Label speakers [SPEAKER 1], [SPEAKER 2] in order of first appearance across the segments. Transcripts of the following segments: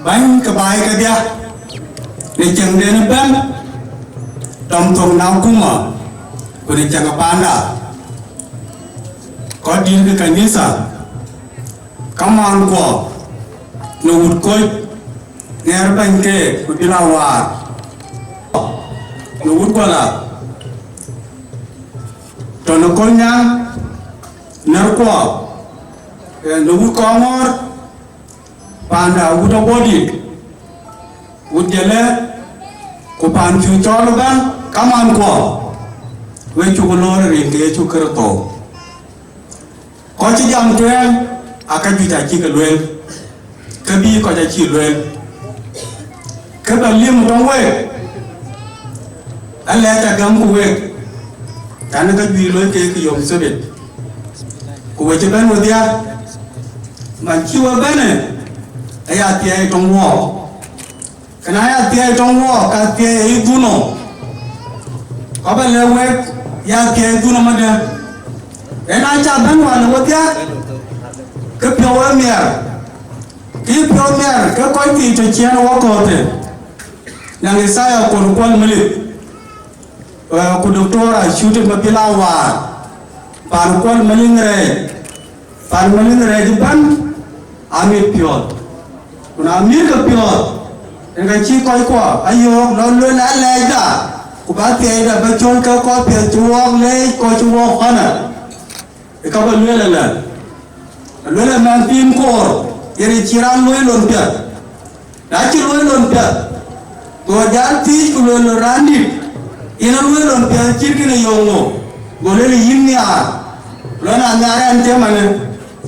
[SPEAKER 1] bánh cái bài cái dia để chẳng đến bên trong thùng nào cũng mà của để chẳng có bán đã có đi cái kanisa kaman ko no wood koy ner banke ko dilawa no wood ko la to no ko nya ner ko no wood ko ngor panda wood body wood jele ko pan chu cholo ban kaman ko we chu ko lor ri ke chu kerto có chỉ dòng tuyên cái gì tại chỉ cái luyện cái bi có chỉ luyện cái bản liêm trong quê anh lẽ ta gắm của quê cái nó cái gì luyện cái dùng số biệt của quê chỉ bên một tia mà chưa bên này ấy à tia trong hoa cái này à tia trong hoa cái tia ấy tu nó có bên lẽ quê ya tia tu nó mà được em ai chạm bên ngoài là what ya cái phiếu em cái coi thì cho chia nó quá cột thế nhà người sai ở cột quan mới cột doctor ở shooting mà pilau wa pan quan mới người di ban amir phiếu còn amir cái phiếu em cái chi coi qua ayo nó luôn là lẽ ra của bác thầy là bác chôn cái coi phiếu chuông lấy coi chuông hơn à cái bên lưỡi là mang tim cổ, vậy chỉ ra lưỡi lồn piệt, đã chỉ lưỡi lồn piệt, tôi đã tí của lưỡi là rán đi, ina lưỡi lồn piệt chỉ cái này dùng ngô, gọi là im nia, lưỡi là nhà anh chơi mà này,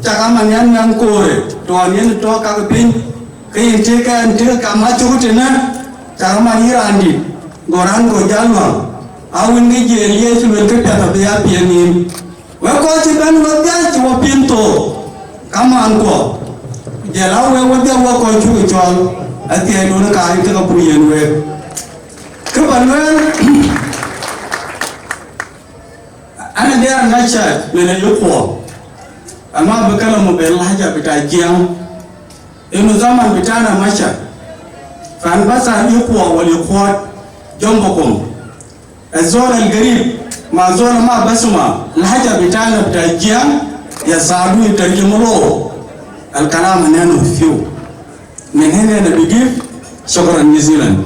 [SPEAKER 1] chắc là mà nhăn nhăn cổ rồi, tôi nhăn tôi các cái pin, cái chơi cái anh chơi cái mà chụp trên này, chắc là mà đi rán đi, gọi rán gọi jal mà, awin cái gì vậy, chúng mình cái piệt là bây giờ piệt nín. Và có chỉ bên vật giá chỉ có pinto, cảm ơn cô. Giờ lão về vật giá qua coi chú cái chọn, ở tiền nó cái cái cái bùi yên về. Các bạn ơi, anh đây anh nói chơi, mình là yếu khổ. Ama bekala mo belaja bita jiang, inu zaman bita na macha. Fan basa yếu khổ wali khót, jom bokom. Azor al garib. Ma zona ma basuma lahaja bitana bitajian ya sadu itajimolo al kalam nanu fiu min hena na bigif shukran New Zealand